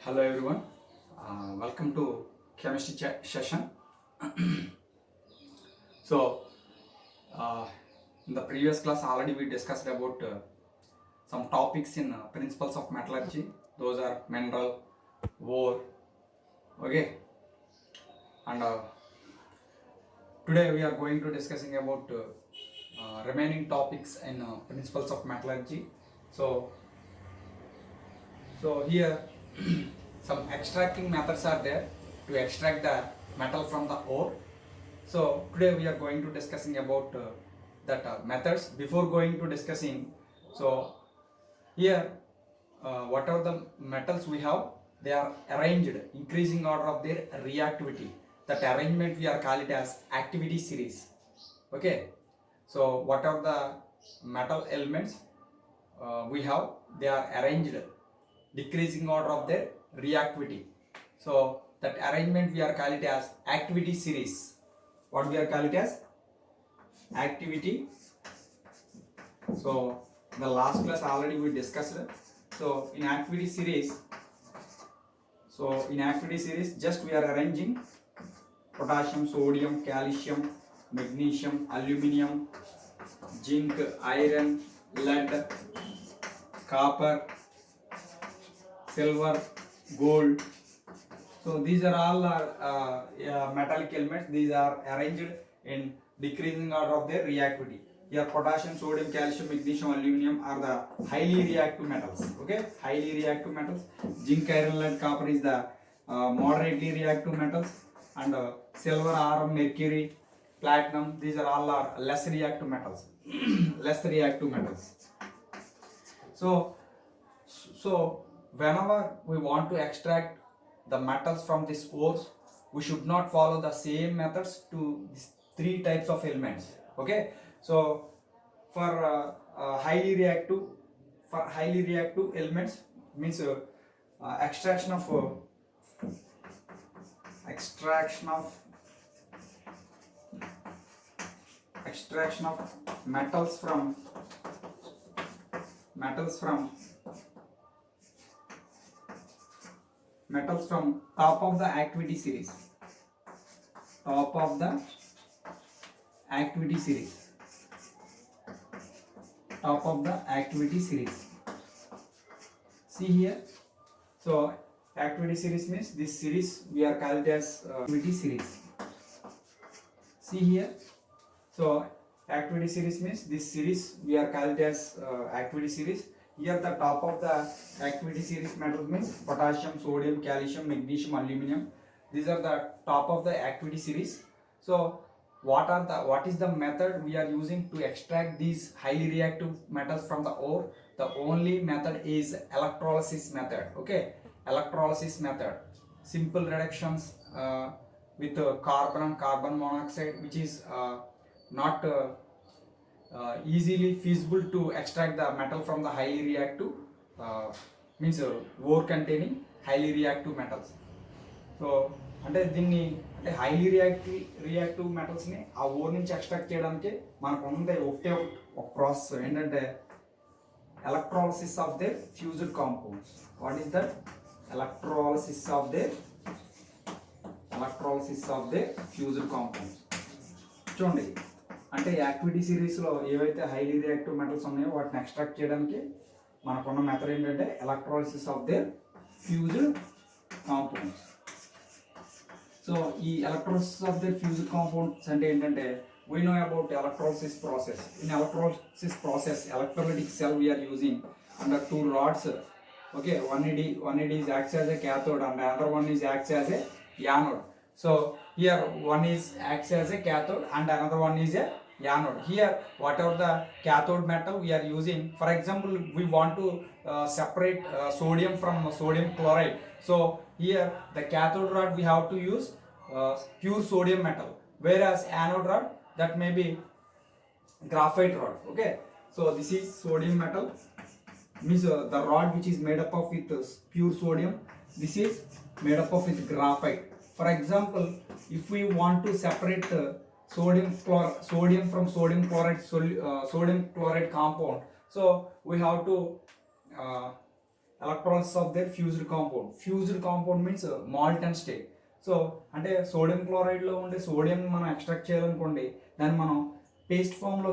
Hello everyone, welcome to chemistry session. So, uh, in the previous class already we discussed about some topics in principles of metallurgy. Those are mineral, ore, okay. And today we are going to discussing about remaining topics in principles of metallurgy. So, here some extracting methods are there to extract the metal from the ore. So today we are going to discussing about that methods. Before going to discussing, so here whatever the metals we have, they are arranged increasing order of their reactivity. That arrangement we are call it as activity series. Okay, so whatever the metal elements we have, they are arranged decreasing order of their reactivity. So that arrangement we are call it as activity series. What we are call it as activity. So the last class already we discussed. So in activity series, just we are arranging potassium, sodium, calcium, magnesium, aluminium, zinc, iron, lead, copper, silver, gold. So these are all metallic elements. These are arranged in decreasing order of their reactivity. Here potassium, sodium, calcium, magnesium, aluminum are the highly reactive metals. Okay, highly reactive metals. Zinc, iron, lead, copper is the moderately reactive metals, and silver, iron, mercury, platinum. These are all are less reactive metals. Less reactive metals. So whenever we want to extract the metals from this ores, we should not follow the same methods to these three types of elements. Okay, so for highly reactive elements means extraction of metals from top of the activity series. Top of the activity series. Top of the activity series. See here. So activity series means this series we are called as activity series. See here. So activity series means this series we are called as activity series. Here the top of the activity series metals means potassium, sodium, calcium, magnesium, aluminum. These are the top of the activity series. So what is the method we are using to extract these highly reactive metals from the ore? The only method is electrolysis method. Okay, electrolysis method. Simple reductions with carbon and carbon monoxide, which is not easily feasible to extract the metal from the highly reactive means ore containing highly reactive metals. So అంటే దీన్ని అంటే highly reactive మెటల్స్ని ఆ or నుంచి extract చేయడానికి మనకు ఉంది ఒక process ఏంటంటే electrolysis of their fused compounds. What is that? Electrolysis of their fused compounds. చూడండి, అంటే యాక్టివిటీ సిరీస్లో ఏవైతే హైలీ రియాక్టివ్ మెటల్స్ ఉన్నాయో వాటిని ఎక్స్ట్రాక్ట్ చేయడానికి మనకున్న మెథడ్ ఏంటంటే electrolysis of their fused compounds. So ఈ ఎలక్ట్రోలిసిస్ ఆఫ్ ద ఫ్యూజ్డ్ కాంపౌండ్స్ అంటే ఏంటంటే we know about electrolysis process. In electrolysis process, electrolytic cell we are using under two rods. Okay, one it is acts as a cathode and another one is acts as a anode. So here one is acts as a cathode and another one is a anode. Here whatever the cathode metal we are using, for example we want to separate sodium from sodium chloride. So here the cathode rod we have to use pure sodium metal, whereas anode rod that may be graphite rod. Okay, so this is sodium metal means the rod which is made up of with pure sodium. This is made up of with graphite. For example, if we want to separate sodium from sodium chloride compound, so we have to electrolysis of their fused compound. Fused compound means molten state. So అంటే sodium క్లోరైడ్లో ఉండే sodium మనం extract చేయాలనుకోండి, దాన్ని మనం paste ఫామ్లో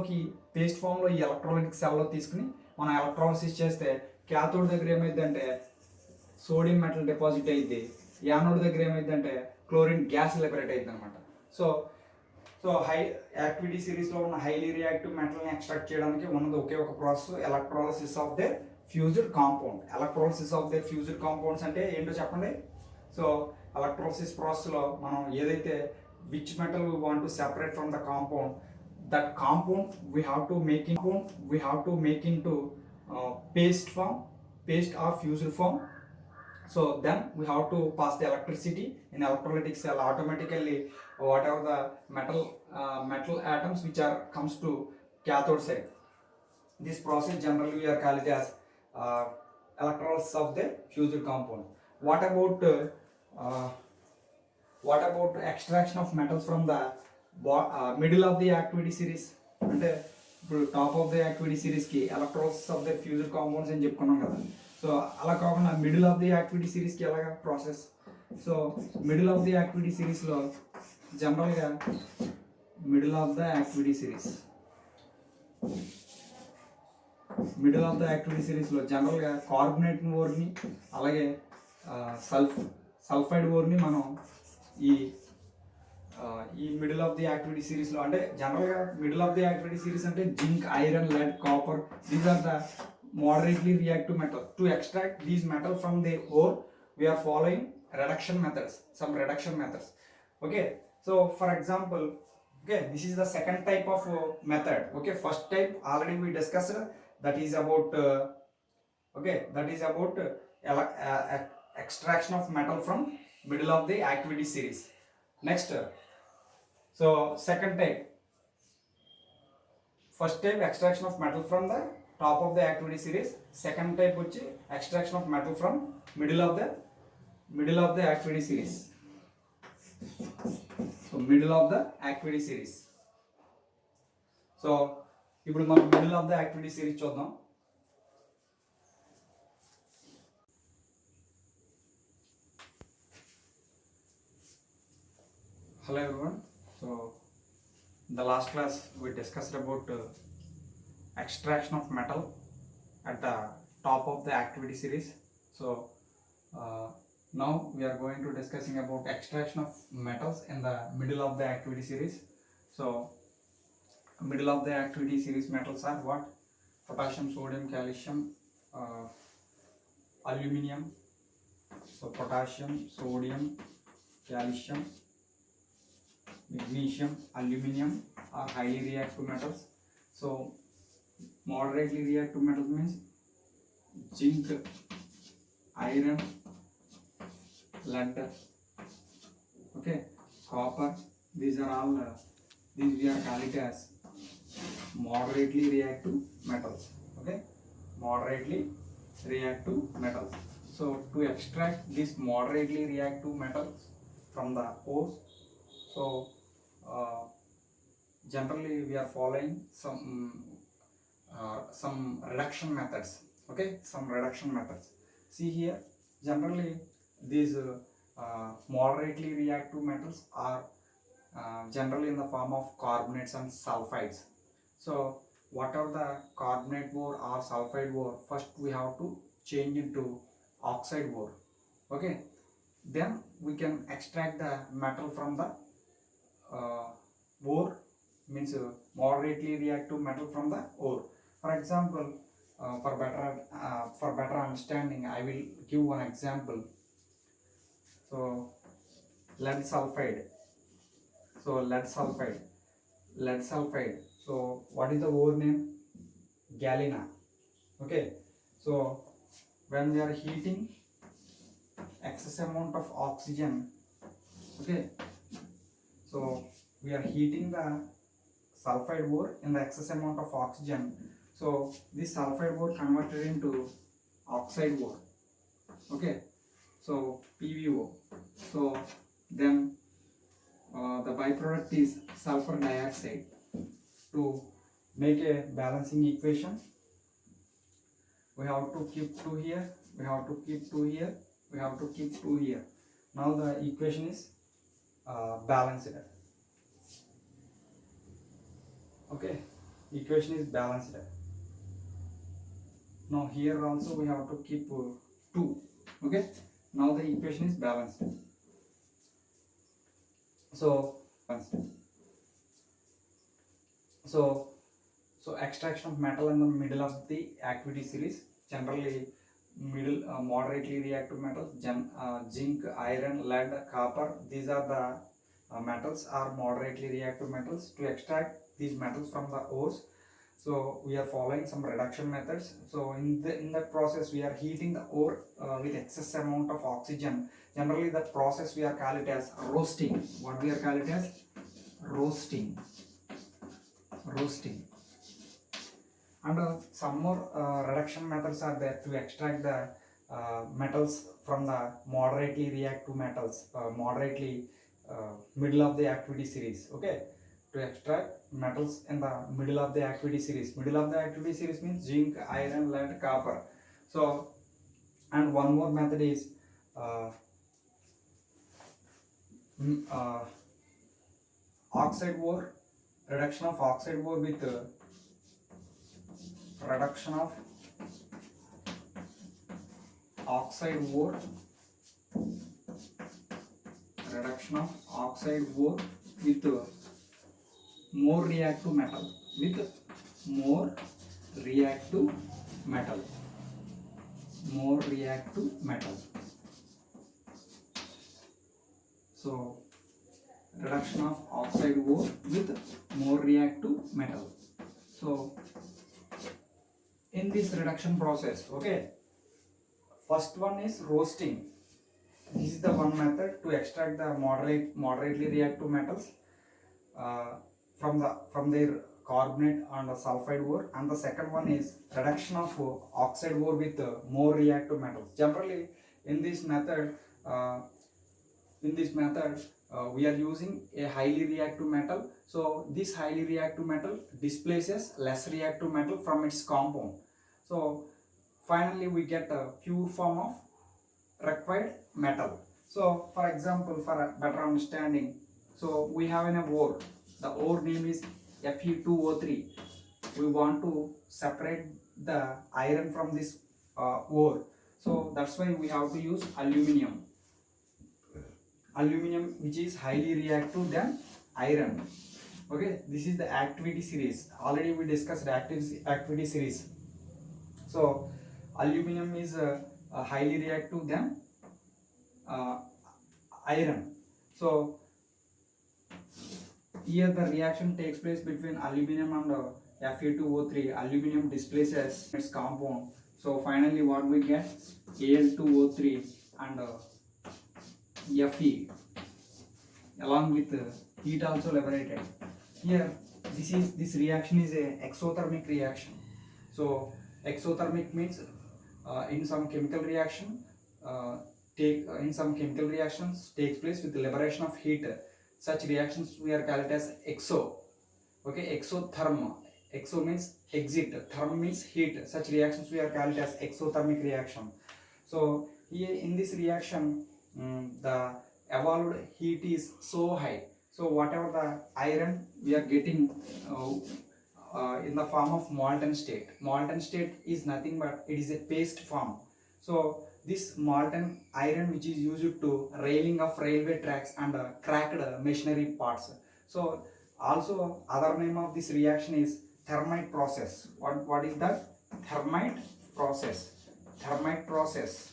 ఈ electrolytic సెల్లో తీసుకుని మనం ఎలక్ట్రాలసిస్ చేస్తే క్యాథోడ్ దగ్గర ఏమైందంటే సోడియం మెటల్ డిపాజిట్ అయింది, యానోడ్ దగ్గర ఏమైందంటే క్లోరిన్ గ్యాస్ లిబరేట్ అయింది అనమాట. సో హై యాక్టివిటీ సిరీస్లో ఉన్న హైలీ రియాక్టివ్ మెటల్ని ఎక్స్ట్రాక్ట్ చేయడానికి ఉన్నది ఒకే ఒక process, electrolysis of they fused compound. Electrolysis of they fused compounds అంటే ఏంటో చెప్పండి. సో ఎలక్ట్రోలసిస్ ప్రాసెస్లో మనం ఏదైతే which metal we want to separate from the compound, that compound we have to make in to paste or fused form. So then we have to pass the electricity in electrolytic cell. Automatically whatever the metal atoms which are comes to cathode side, this process generally we are called it as electrolysis of the fused compound. What about extraction of metals from the middle of the activity series? అంటే ఇప్పుడు top of the activity సిరీస్కి electrolysis of the fused compounds అని చెప్పుకున్నాం కదా. So అలా కాకుండా middle of the activity సిరీస్కి ఎలాగా process? So middle of the activity సిరీస్లో జనరల్గా మిడిల్ ఆఫ్ ద యాక్టివిటీ సిరీస్లో జనరల్గా కార్బోనేట్ ఓర్ని అలాగే సల్ఫైడ్ ఓర్ని మనం ఈ మిడిల్ ఆఫ్ ది యాక్టివిటీ సిరీస్లో, అంటే జనరల్గా middle of the activity series అంటే zinc, iron, lead, copper, these are the moderately reactive metal. To extract these metal from their ore, we are following some reduction methods. Okay, so for example, okay, this is the second type of method. Okay, first type already we discussed, that is about extraction of metal from middle of the activity series. Next, so second type, first type extraction of metal from the top of the activity series, second type వచ్చి extraction of metal from middle of the activity series. So middle of the activity series. So ఇప్పుడు మనం middle of the activity series చూద్దాం. Hello everyone. So the last class we discussed about extraction of metal at the top of the activity series. So now we are going to discussing about extraction of metals in the middle of the activity series. So middle of the activity series metals are what? Potassium, sodium, calcium, aluminum. So potassium, sodium, calcium, magnesium, aluminum are highly reactive metals. So moderately reactive metals means zinc, iron, lead, okay, copper. These are all these we are calling it as moderately reactive metals. Okay, moderately reactive metals. So to extract these moderately reactive metals from the ores, so generally we are following some reduction methods. Okay, some reduction methods. See here, generally these moderately reactive metals are generally in the form of carbonates and sulfides. So whatever the carbonate ore or sulfide ore, first we have to change into oxide ore. Okay, then we can extract the metal from the ore, means moderately reactive metal from the ore. For example, for better understanding, I will give one example. So lead sulfide. So what is the ore name? Galena. Okay, so when we are heating excess amount of oxygen, okay, so we are heating the sulfide ore in the excess amount of oxygen. So this sulfide ore converted into oxide ore. Okay, so PbO. So then the byproduct is sulfur dioxide. To make a balancing equation, we have to keep 2 here, we have to keep 2 here, we have to keep 2 here. Now the equation is balanced. Okay, equation is balanced. Now here also we have to keep 2. Okay, now the equation is balanced. So extraction of metal in the middle of the activity series, generally moderately reactive metals, zinc, iron, lead, copper. These are the metals are moderately reactive metals. To extract these metals from the ores, so we are following some reduction methods. So in that process we are heating the ore with excess amount of oxygen. Generally that process we are call it as roasting. What we are call it as roasting. And some more reduction methods are there to extract the metals from the moderately reactive metals, moderately middle of the activity series. Okay, to extract metals in the middle of the activity series. Middle of the activity series means zinc, iron, lead, copper. So, and one more method is oxide ore, reduction of oxide ore with reduction of oxide ore, reduction of oxide ore with more reactive metal, more reactive metal. So reduction of oxide ore with more reactive metal. So in this reduction process, okay, first one is roasting. This is the one method to extract the moderately reactive metals from their carbonate and sulfide ore, and the second one is reduction of oxide ore with more reactive metals. Generally in this method we are using a highly reactive metal. So this highly reactive metal displaces less reactive metal from its compound. So finally we get a pure form of required metal. So for example, for a better understanding, so we have an ore. The ore name is Fe2O3. We want to separate the iron from this ore. So that's why we have to use aluminium. Aluminium, which is highly reactive than iron. Okay, this is the activity series. Already we discussed activity series. So aluminium is highly reactive than iron. So here the reaction takes place between aluminium and Fe2O3. Aluminium displaces its compound. So finally what we get? Al2O3 and Fe along with heat also liberated. Here this reaction is a exothermic reaction. So exothermic means in some chemical reaction takes place with the liberation of heat. Such reactions we are called as exo. Okay, exotherm. Exo means exit, therm means heat. Such reactions we are called as exothermic reaction. So here in this reaction the evolved heat is so high. So whatever the iron we are getting in the form of molten state. Molten state is nothing but it is a paste form. So this molten iron which is used to railing of railway tracks and cracked machinery parts. So also other name of this reaction is thermite process. What is that? Thermite process. Thermite process,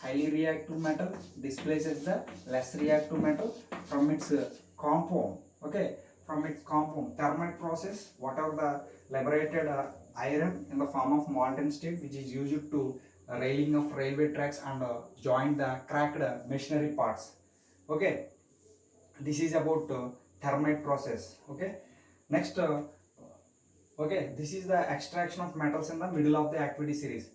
highly reactive metal displaces the less reactive metal from its compound. Okay, from its compound. Thermite process, whatever the liberated iron in the form of molten state which is used to railing of railway tracks and join the cracked machinery parts. Okay, this is about thermite process. Okay, next okay, this is the extraction of metals in the middle of the activity series.